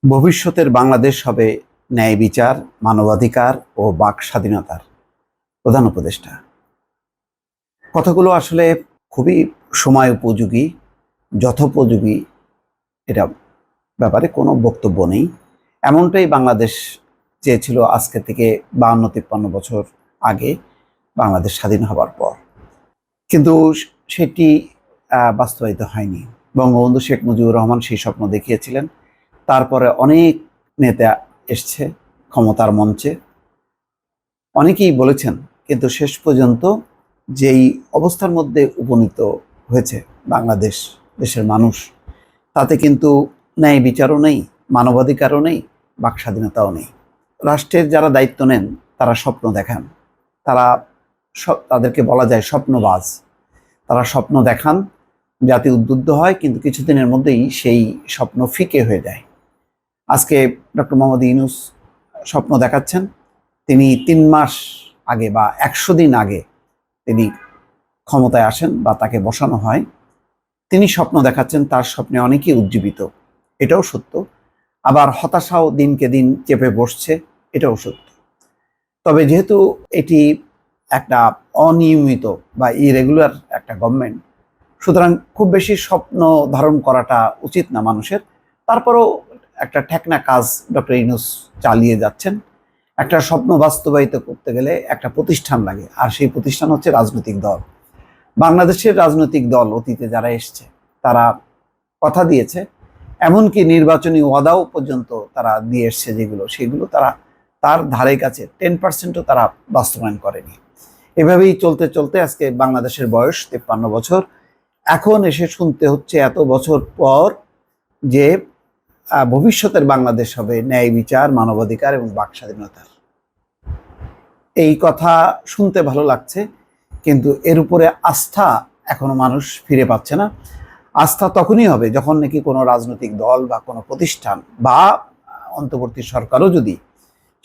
ভবিষ্যতের বাংলাদেশ হবে ন্যায় বিচার, মানবাধিকার ও বাক স্বাধীনতার প্রধান উপদেষ্টা। কথাগুলো আসলে খুবই সময় উপযোগী, যথোপযোগী। এটা ব্যাপারে কোনো বক্তব্য নেই। এমনটাই বাংলাদেশ চেয়েছিল আজকে থেকে 52-53 বছর আগে, বাংলাদেশ স্বাধীন হবার পর। কিন্তু সেটি বাস্তবায়িত হয়নি। বঙ্গবন্ধু শেখ মুজিবুর রহমান সেই স্বপ্ন দেখিয়েছিলেন। তারপরে অনেক নেতা এসছে ক্ষমতার মঞ্চে, অনেকেই বলেছেন, কিন্তু শেষ পর্যন্ত যেই অবস্থার মধ্যে উপনীত হয়েছে বাংলাদেশ, দেশের মানুষ, তাতে কিন্তু ন্যায় বিচারও নেই, মানবাধিকারও নেই, বাক স্বাধীনতাও নেই। রাষ্ট্রের যারা দায়িত্ব নেন তারা স্বপ্ন দেখান, তারা তাদেরকে বলা যায় স্বপ্নবাজ। তারা স্বপ্ন দেখান, জাতি উদ্বুদ্ধ হয়, কিন্তু কিছুদিনের মধ্যেই সেই স্বপ্ন ফিকে হয়ে যায়। আজকে ডক্টর মোহাম্মদ ইউনূস স্বপ্ন দেখাচ্ছেন, তিনি 3 মাস আগে বা 100 দিন আগে তিনি ক্ষমতায় আসেন বা তাকে বসানো হয়। তিনি স্বপ্ন দেখাচ্ছেন, তার স্বপ্নে অনেকেই উজ্জীবিত, এটাও সত্য। আবার হতাশাও দিনকে দিন চেপে বসছে, এটাও সত্য। তবে যেহেতু এটি একটা অনিয়মিত বা ইরেগুলার একটা গভর্নমেন্ট, সুতরাং খুব বেশি স্বপ্ন ধারণ করাটা উচিত না মানুষের। তারপরও একটা ঠেকনা কাজ ডক্টর ইউনূস চালিয়ে যাচ্ছেন। একটা স্বপ্ন বাস্তবায়িত করতে গেলে একটা প্রতিষ্ঠান লাগে, আর সেই প্রতিষ্ঠান হচ্ছে রাজনৈতিক দল। বাংলাদেশের রাজনৈতিক দল অতীতে যারা এসছে তারা কথা দিয়েছে, এমনকি নির্বাচনী ওয়াদাও পর্যন্ত তারা দিয়ে এসছে, সেগুলো তারা তার ধারে কাছে 10%ও তারা বাস্তবায়ন করেনি। এভাবেই চলতে চলতে আজকে বাংলাদেশের বয়স 53 বছর। এখন এসে শুনতে হচ্ছে এত বছর পর যে ভবিষ্যতের বাংলাদেশ হবে ন্যায় বিচার, মানবাধিকার এবং বাক স্বাধীনতার। এই কথা শুনতে ভালো লাগছে, কিন্তু এর উপরে আস্থা এখনো মানুষ ফিরে পাচ্ছে না। আস্থা তখনই হবে যখন নাকি কোনো রাজনৈতিক দল বা কোনো প্রতিষ্ঠান বা অন্তর্বর্তী সরকারও যদি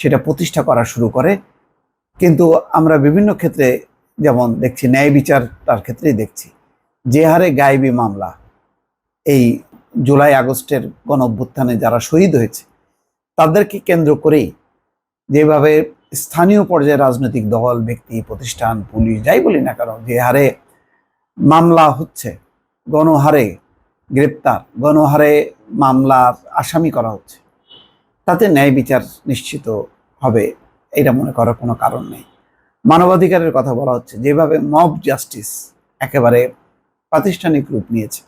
সেটা প্রতিষ্ঠা করা শুরু করে। কিন্তু আমরা বিভিন্ন ক্ষেত্রে যেমন দেখছি, ন্যায় বিচারটার ক্ষেত্রেই দেখছি যে হারে গায়েবী মামলা, এই জুলাই আগস্টের গণ অভ্যুত্থানে যারা শহীদ হয়েছে তাদেরকে কেন্দ্র করেই যেভাবে স্থানীয় পর্যায়ে রাজনৈতিক দল, ব্যক্তি, প্রতিষ্ঠান, পুলিশ, যাই বলি না কেন, যে হারে মামলা হচ্ছে, গণহারে গ্রেপ্তার, গণহারে মামলার আসামি করা হচ্ছে, তাতে ন্যায় বিচার নিশ্চিত হবে এটা মনে করার কোনো কারণ নেই। মানবাধিকারের কথা বলা হচ্ছে, যেভাবে মব জাস্টিস একেবারে প্রাতিষ্ঠানিক রূপ নিয়েছে,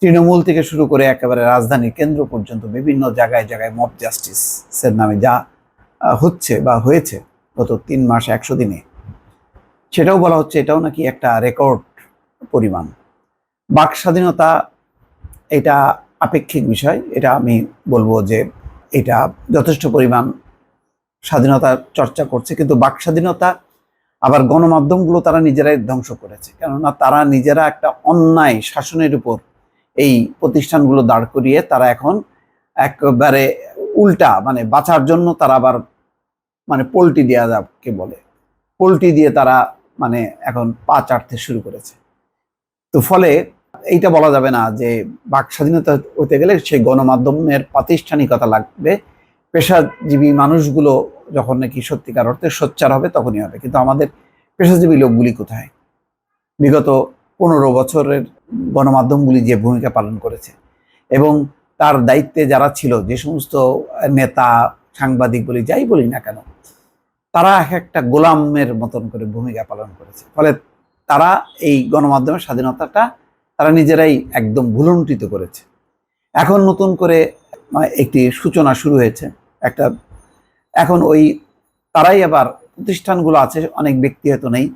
তৃণমূল থেকে শুরু করে একেবারে রাজধানীর কেন্দ্র পর্যন্ত বিভিন্ন জায়গায় জায়গায় মব জাস্টিসের নামে যা হচ্ছে বা হয়েছে গত 3 মাস 100 দিনে, সেটাও বলা হচ্ছে এটাও নাকি একটা রেকর্ড পরিমাণ। বাক স্বাধীনতা এটা আপেক্ষিক বিষয়, এটা আমি বলবো যে এটা যথেষ্ট পরিমাণ স্বাধীনতার চর্চা করছে, কিন্তু বাক স্বাধীনতা আবার গণমাধ্যমগুলো তারা নিজেরাই ধ্বংস করেছে। কেননা তারা নিজেরা একটা অন্যায় শাসনের উপর এই প্রতিষ্ঠানগুলো দাঁড় করিয়ে তারা এখন একেবারে উল্টা, মানে বাঁচার জন্য তারা আবার পোল্টি দেওয়া যাকে বলে, পোল্টি দিয়ে তারা এখন পা চাটতে শুরু করেছে। তো ফলে এইটা বলা যাবে না যে বাক স্বাধীনতা হতে গেলে সেই গণমাধ্যমের প্রাতিষ্ঠানিকতা লাগবে, পেশাজীবী মানুষগুলো যখন নাকি সত্যিকার অর্থে সোচ্চার হবে তখনই হবে। কিন্তু আমাদের পেশাজীবী লোকগুলি কোথায়? বিগত 15 বছরের গণমাধ্যমগুলি যে ভূমিকা পালন করেছে এবং তার দায়িত্বে যারা ছিল, যে সমস্ত নেতা, সাংবাদিক বলি, যাই বলি না কেন, তারা এক একটা গোলামের মতন করে ভূমিকা পালন করেছে। ফলে তারা এই গণমাধ্যমের স্বাধীনতাটা তারা নিজেরাই একদম ভুলুণ্ঠিত করেছে। এখন নতুন করে একটি সূচনা শুরু হয়েছে একটা, এখন ওই তারাই আবার প্রতিষ্ঠানগুলো আছে, অনেক ব্যক্তি হয়তো নেই,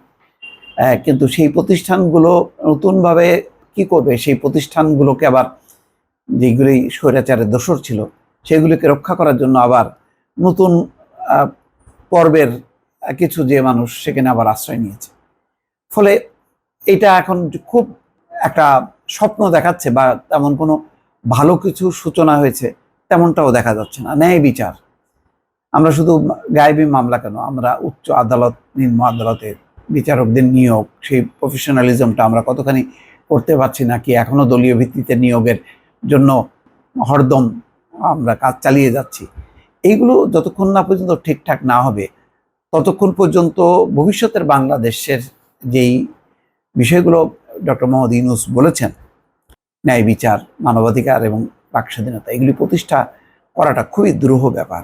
কিন্তু সেই প্রতিষ্ঠানগুলো নতুনভাবে কি করবে, সেই প্রতিষ্ঠানগুলোকে আবার যেগুলি স্বৈরাচারের দোসর ছিল সেগুলিকে রক্ষা করার জন্য আবার নতুন পর্বের কিছু যে মানুষ সেখানে আবার আশ্রয় নিয়েছে। ফলে এটা এখন খুব একটা স্বপ্ন দেখাচ্ছে, বা তেমন কোনো ভালো কিছু সূচনা হয়েছে তেমনটাও দেখা যাচ্ছে না। ন্যায় বিচার, আমরা শুধু গায়েবী মামলা কেন, আমরা উচ্চ আদালত, নিম্ন আদালতের বিচারকদের নিয়োগ, সেই প্রফেশনালিজমটা আমরা কতখানি করতে পারছি, নাকি এখনো দলীয় ভিত্তিতে নিয়োগের জন্য হরদম আমরা কাজ চালিয়ে যাচ্ছি, এইগুলো যতক্ষণ না পর্যন্ত ঠিকঠাক না হবে ততক্ষণ পর্যন্ত ভবিষ্যতের বাংলাদেশের যেই বিষয়গুলো ডক্টর মোহাম্মদ ইউনূস বলেছেন, ন্যায় বিচার, মানবাধিকার এবং বাক স্বাধীনতা, এগুলি প্রতিষ্ঠা করাটা খুবই দুরূহ ব্যাপার।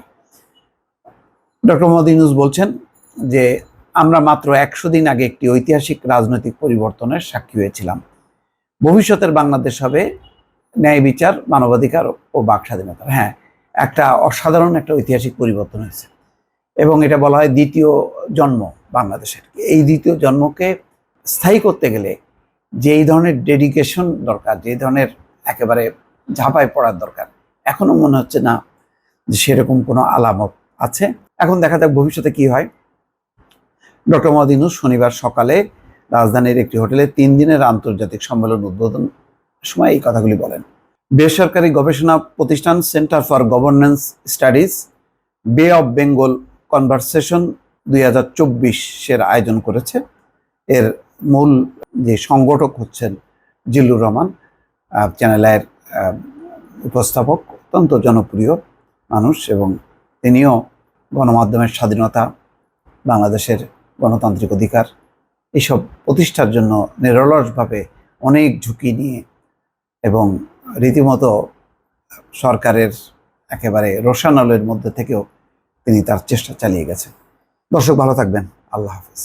ডক্টর মোহাম্মদ ইউনূস বলছেন যে আমরা মাত্র 100 দিন আগে একটি ঐতিহাসিক রাজনৈতিক পরিবর্তনের সাক্ষী হয়েছিলাম। ভবিষ্যতের বাংলাদেশ হবে ন্যায় বিচার, মানবাধিকার ও বাক স্বাধীনতা। হ্যাঁ, একটা অসাধারণ একটা ঐতিহাসিক পরিবর্তন হয়েছে এবং এটা বলা হয় দ্বিতীয় জন্ম বাংলাদেশের। এই দ্বিতীয় জন্মকে স্থায়ী করতে গেলে যেই ধরনের ডেডিকেশন দরকার, যেই ধরনের একেবারে ঝাঁপায় পড়ার দরকার, এখনো মনে হচ্ছে না যে সেরকম কোনো আলামত আছে। এখন দেখা যাক ভবিষ্যতে কি হয়। ডক্টর মোহাম্মদ ইউনূস শনিবার সকালে রাজধানীর একটি হোটেলে 3 দিনের আন্তর্জাতিক সম্মেলন উদ্বোধন সময় এই কথাগুলি বলেন। বেসরকারি গবেষণা প্রতিষ্ঠান সেন্টার ফর গভর্নেন্স স্টাডিজ বে অফ বেঙ্গল কনভারসেশন 2024 আয়োজন করেছে। এর মূল যে সংগঠক হচ্ছেন জিল্লুর রহমান, চ্যানেল আইয়ের উপস্থাপক, অত্যন্ত জনপ্রিয় মানুষ এবং তিনিও গণমাধ্যমের স্বাধীনতা, বাংলাদেশের গণতান্ত্রিক অধিকার এইসব প্রতিষ্ঠার জন্য নিরলসভাবে অনেক ঝুঁকি নিয়ে এবং রীতিমতো সরকারের একেবারে রোষানলের মধ্যে থেকেও তিনি তার চেষ্টা চালিয়ে গেছেন। দর্শক ভালো থাকবেন। আল্লাহ হাফেজ।